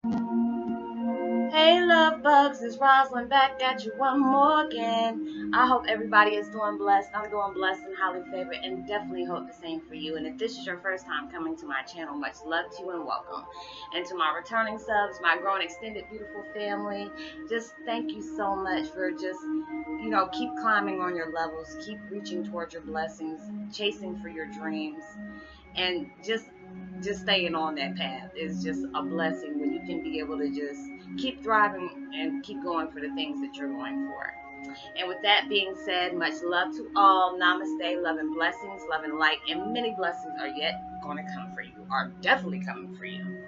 Hey love bugs, it's Roslynn back at you one more again. I hope everybody is doing blessed. I'm doing blessed and highly favored and definitely hope the same for you. And if this is your first time coming to my channel, much love to you and welcome. And to my returning subs, my growing extended beautiful family, just thank you so much for just, keep climbing on your levels, keep reaching towards your blessings, chasing for your dreams, and just staying on that path is just a blessing when you can be able to just keep thriving and keep going for the things that you're going for. And with that being said, much love to all. Namaste, love and blessings, love and light, and many blessings are yet going to come for you, are definitely coming for you.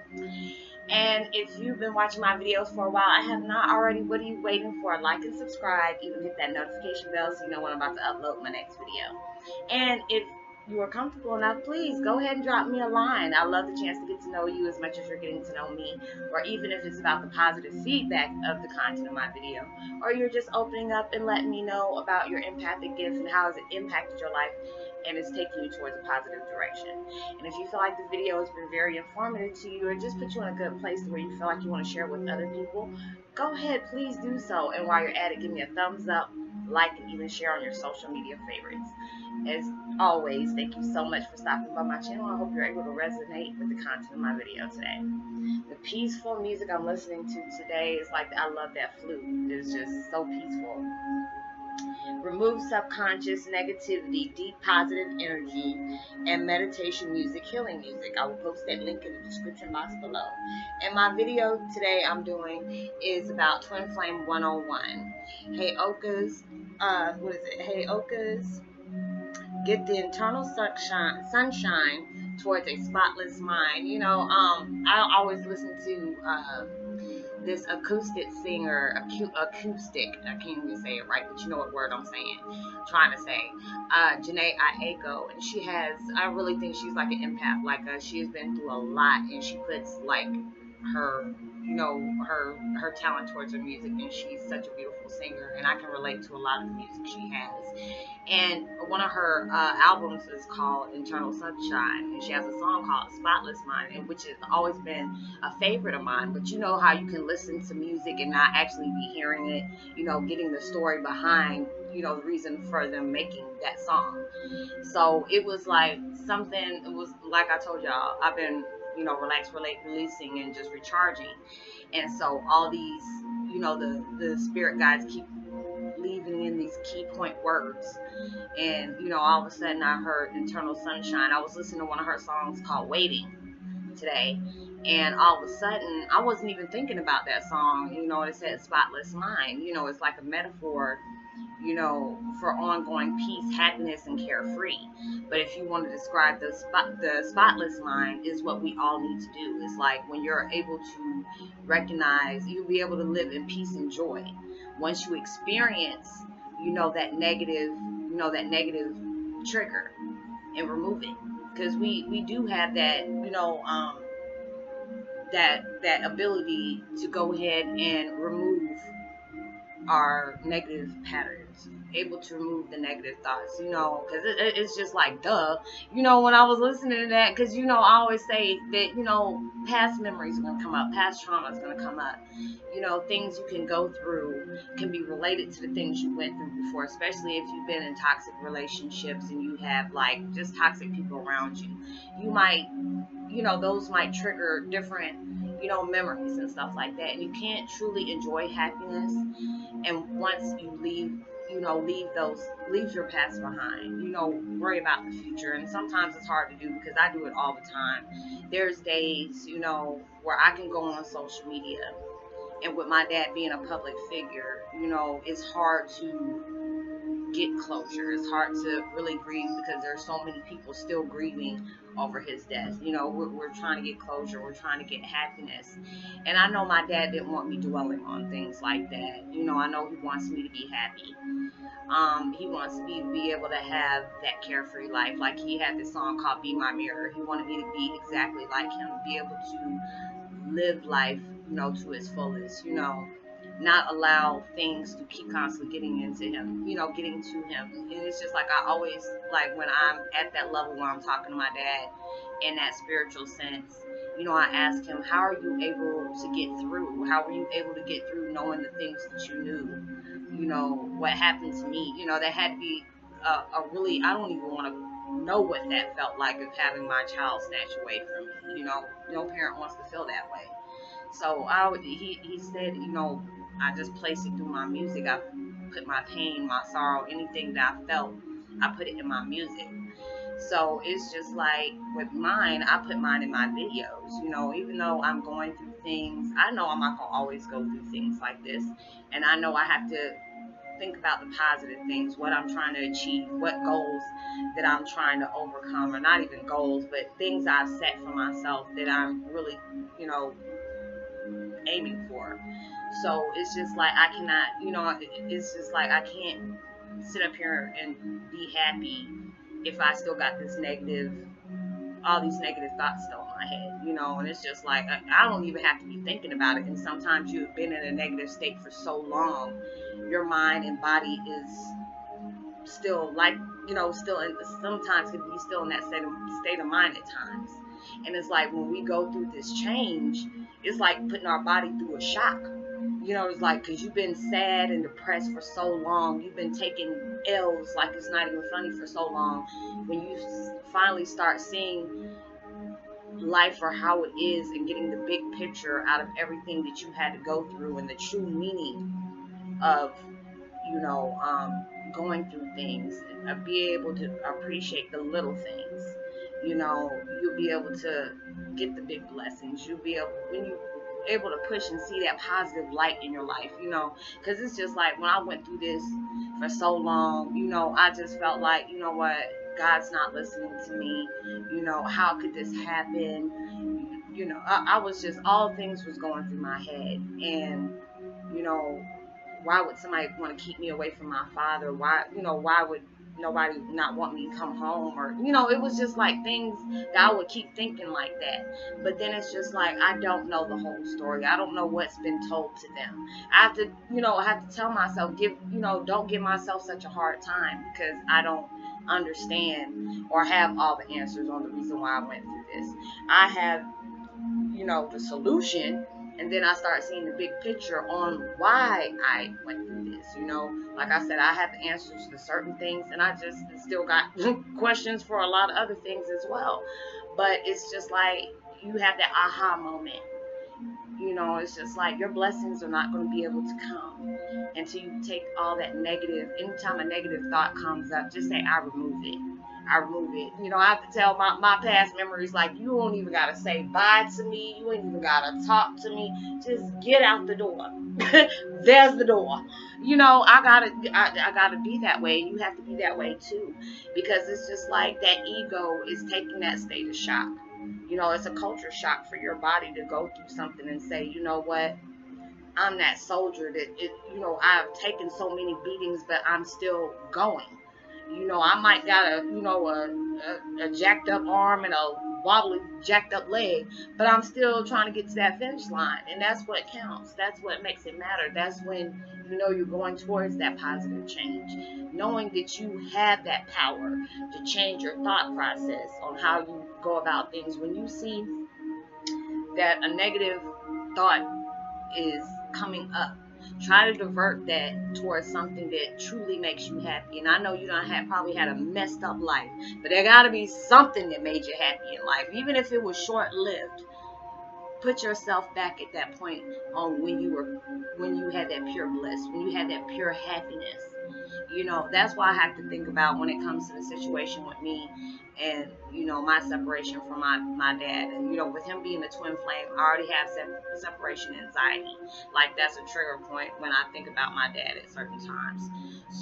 And if you've been watching my videos for a while, I have not already, what are you waiting for? Like and subscribe, even hit that notification bell so you know when I'm about to upload my next video. And if you are comfortable enough, please go ahead and drop me a line. I love the chance to get to know you as much as you're getting to know me, or even if it's about the positive feedback of the content of my video, or you're just opening up and letting me know about your empathic gift and how has it impacted your life and it's taking you towards a positive direction. And if you feel like the video has been very informative to you or just put you in a good place where you feel like you want to share with other people, go ahead, please do so. And while you're at it, give me a thumbs up, like, and even share on your social media favorites. As always, thank you so much for stopping by my channel. I hope you're able to resonate with the content of my video today. The peaceful music I'm listening to today is like, I love that flute. It's just so peaceful. Remove subconscious negativity, deep positive energy, and meditation music, healing music. I will post that link in the description box below. And my video today I'm doing is about Twin Flame 101. Heyoka's, Heyoka's Get the Internal Sunshine Towards a Spotless Mind. I always listen to this acoustic singer, acoustic, I can't even say it right, but you know what word I'm saying, trying to say, Janae Aiko, and she has, I really think she's like an empath, like she's been through a lot, and she puts like her, her talent towards her music, and she's such a beautiful singer, and I can relate to a lot of the music she has. And one of her albums is called Internal Sunshine, and she has a song called Spotless Mind, which has always been a favorite of mine. But you know how you can listen to music and not actually be hearing it, getting the story behind, the reason for them making that song. So it was like something, it was like I told y'all, I've been, releasing and just recharging. And so all these, the spirit guides keep leaving in these key point words. And, all of a sudden I heard Internal Sunshine. I was listening to one of her songs called Waiting today. And all of a sudden, I wasn't even thinking about that song. It said Spotless Mind. It's like a metaphor, for ongoing peace, happiness, and carefree. But if you want to describe the spotless mind, is what we all need to do. It's like when you're able to recognize, you'll be able to live in peace and joy. Once you experience, that negative trigger, and remove it. Because we do have that, that ability to go ahead and remove our negative patterns, able to remove the negative thoughts, because it's just like, duh, when I was listening to that, because, I always say that, past memories are going to come up, past trauma is going to come up, things you can go through can be related to the things you went through before, especially if you've been in toxic relationships and you have, like, just toxic people around you. You might, those might trigger different, memories and stuff like that, and you can't truly enjoy happiness. And once you leave your past behind, worry about the future. And sometimes it's hard to do because I do it all the time. There's days, where I can go on social media, and with my dad being a public figure, it's hard to get closure. It's hard to really grieve because there's so many people still grieving over his death. We're trying to get closure. We're trying to get happiness. And I know my dad didn't want me dwelling on things like that. I know he wants me to be happy. He wants me to be able to have that carefree life. Like, he had this song called Be My Mirror. He wanted me to be exactly like him, be able to live life, to its fullest, not allow things to keep constantly getting into him, getting to him. And it's just like, I always, like, when I'm at that level where I'm talking to my dad in that spiritual sense, I ask him, how are you able to get through? How were you able to get through knowing the things that you knew? You know, what happened to me, you know, that had to be a really, I don't even want to know what that felt like of having my child snatched away from me. You know, no parent wants to feel that way. So he said, you know, I just place it through my music. I put my pain, my sorrow, anything that I felt, I put it in my music. So it's just like with mine, I put mine in my videos. You know, even though I'm going through things, I know I'm not going to always go through things like this. And I know I have to think about the positive things, what I'm trying to achieve, what goals that I'm trying to overcome, or not even goals, but things I've set for myself that I'm really, you know, aiming for. So it's just like I cannot, you know, it's just like I can't sit up here and be happy if I still got this negative, all these negative thoughts still in my head, you know. And it's just like I don't even have to be thinking about it. And sometimes you've been in a negative state for so long, your mind and body is still like, you know, still in, sometimes can be still in that state of mind at times. And it's like when we go through this change, it's like putting our body through a shock. You know, it's like, because you've been sad and depressed for so long, you've been taking L's like it's not even funny for so long. When you finally start seeing life for how it is and getting the big picture out of everything that you had to go through and the true meaning of, you know, going through things, be able to appreciate the little things. You know, you'll be able to get the big blessings. You'll be able, when you able to push and see that positive light in your life, you know, because it's just like when I went through this for so long, you know, I just felt like, you know what, God's not listening to me. You know, how could this happen? You know, I was just, all things was going through my head. And, you know, why would somebody want to keep me away from my father? Why, you know, why would nobody not want me to come home? Or, you know, it was just like things that I would keep thinking like that. But then it's just like, I don't know the whole story. I don't know what's been told to them. I have to, you know, I have to tell myself, don't give myself such a hard time, because I don't understand or have all the answers on the reason why I went through this. I have, you know, the solution, and then I start seeing the big picture on why I went through this. You know, like I said, I have the answers to certain things, and I just still got questions for a lot of other things as well. But it's just like you have that aha moment. You know, it's just like your blessings are not going to be able to come until you take all that negative. Anytime a negative thought comes up, just say, I remove it. I remove it. You know, I have to tell my past memories, like, you don't even got to say bye to me. You ain't even got to talk to me. Just get out the door. There's the door. You know, I gotta be that way. You have to be that way too. Because it's just like that ego is taking that state of shock. You know, it's a culture shock for your body to go through something and say, you know what? I'm that soldier that, you know, I've taken so many beatings, but I'm still going. You know, I might got a jacked up arm and a wobbly jacked up leg, but I'm still trying to get to that finish line. And that's what counts. That's what makes it matter. That's when, you know, you're going towards that positive change. Knowing that you have that power to change your thought process on how you go about things. When you see that a negative thought is coming up, try to divert that towards something that truly makes you happy. And I know you don't probably had a messed up life, but there got to be something that made you happy in life, even if it was short-lived. Put yourself back at that point on when you had that pure bliss, when you had that pure happiness. You know, that's why I have to think about when it comes to the situation with me and, you know, my separation from my dad. And, you know, with him being a twin flame, I already have separation anxiety. Like, that's a trigger point when I think about my dad at certain times.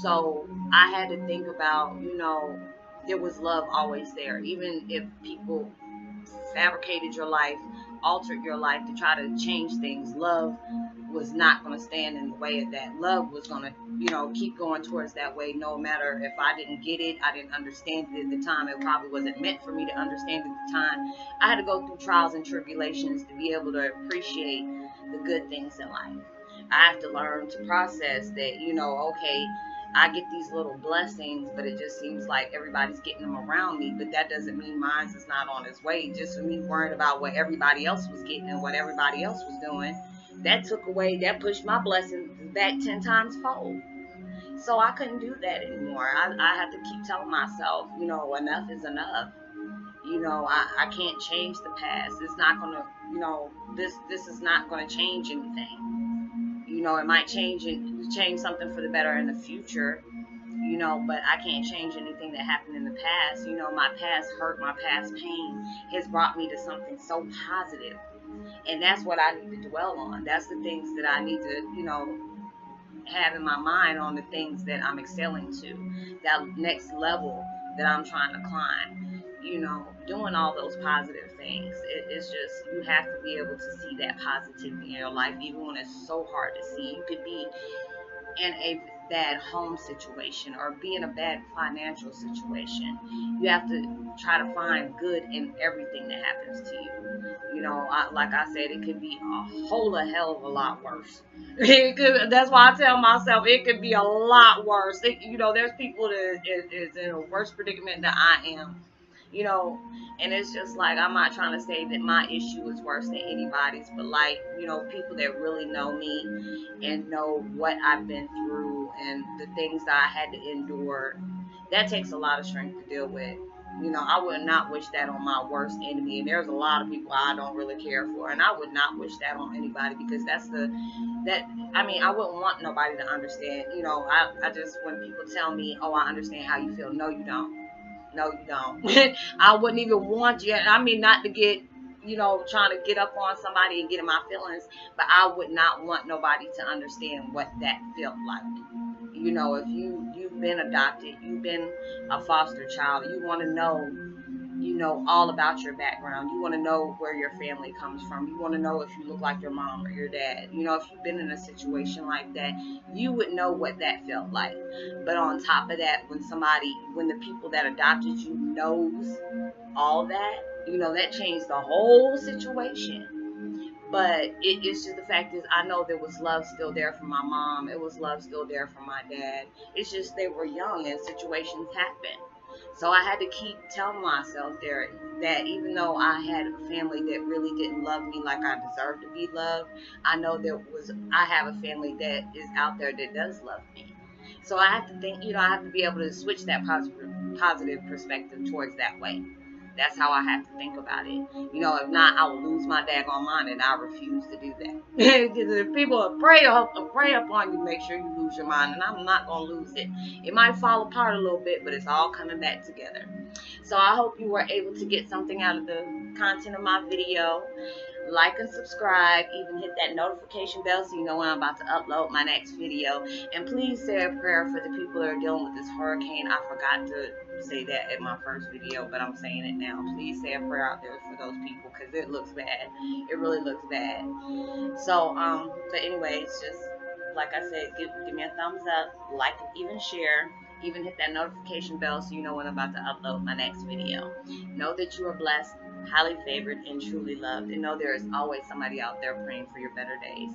So I had to think about, you know, there was love always there. Even if people fabricated your life, altered your life to try to change things, love was not going to stand in the way of that. Love was going to, you know, keep going towards that way, no matter if I didn't get it, I didn't understand it at the time. It probably wasn't meant for me to understand at the time. I had to go through trials and tribulations to be able to appreciate the good things in life. I have to learn to process that, you know, okay, I get these little blessings, but it just seems like everybody's getting them around me. But that doesn't mean mine is not on its way. Just for me worrying about what everybody else was getting and what everybody else was doing, that took away, that pushed my blessings back 10 times fold. So I couldn't do that anymore. I had to keep telling myself, enough is enough. I can't change the past. It's not gonna, this is not gonna change anything. It might change something for the better in the future, but I can't change anything that happened in the past. My past hurt, my past pain has brought me to something so positive. And that's what I need to dwell on. That's the things that I need to, have in my mind on the things that I'm excelling to, that next level that I'm trying to climb. Doing all those positive things. It's just, you have to be able to see that positivity in your life, even when it's so hard to see. You could be in a bad home situation or be in a bad financial situation. You have to try to find good in everything that happens to you. Like I said, it could be a whole hell of a lot worse. That's why I tell myself it could be a lot worse. There's people that is in a worse predicament than I am. you know, and it's just like, I'm not trying to say that my issue is worse than anybody's, but like, people that really know me and know what I've been through and the things that I had to endure, that takes a lot of strength to deal with. I would not wish that on my worst enemy, and there's a lot of people I don't really care for, and I would not wish that on anybody, because I wouldn't want nobody to understand. I just, when people tell me, oh, I understand how you feel, no, you don't. No, you don't. I wouldn't even want you. I mean, not to get, trying to get up on somebody and get in my feelings, but I would not want nobody to understand what that felt like. If you've been adopted, you've been a foster child, you want to know, all about your background. You want to know where your family comes from. You want to know if you look like your mom or your dad. If you've been in a situation like that, you would know what that felt like. But on top of that, when the people that adopted you knows all that, that changed the whole situation. But it's just, the fact is, I know there was love still there for my mom. It was love still there for my dad. It's just they were young and situations happen. So I had to keep telling myself there that even though I had a family that really didn't love me like I deserved to be loved, I have a family that is out there that does love me. So I have to think, I have to be able to switch that positive perspective towards that way. That's how I have to think about it. If not, I will lose my daggone mind, and I refuse to do that. Because if people prey upon you, make sure you lose your mind, and I'm not going to lose it. It might fall apart a little bit, but it's all coming back together. So I hope you were able to get something out of the content of my video. Like and subscribe, even hit that notification bell so you know when I'm about to upload my next video. And please say a prayer for the people that are dealing with this hurricane. I forgot to say that in my first video, but I'm saying it now. Please say a prayer out there for those people, because it looks bad. It really looks bad. So, but anyways, just like I said, give me a thumbs up, like, and even share. Even hit that notification bell so you know when I'm about to upload my next video. Know that you are blessed, highly favored, and truly loved. And know there is always somebody out there praying for your better days.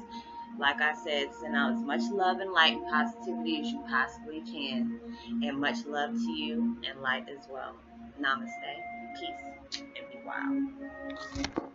Like I said, send out as much love and light and positivity as you possibly can. And much love to you and light as well. Namaste. Peace. And be wild.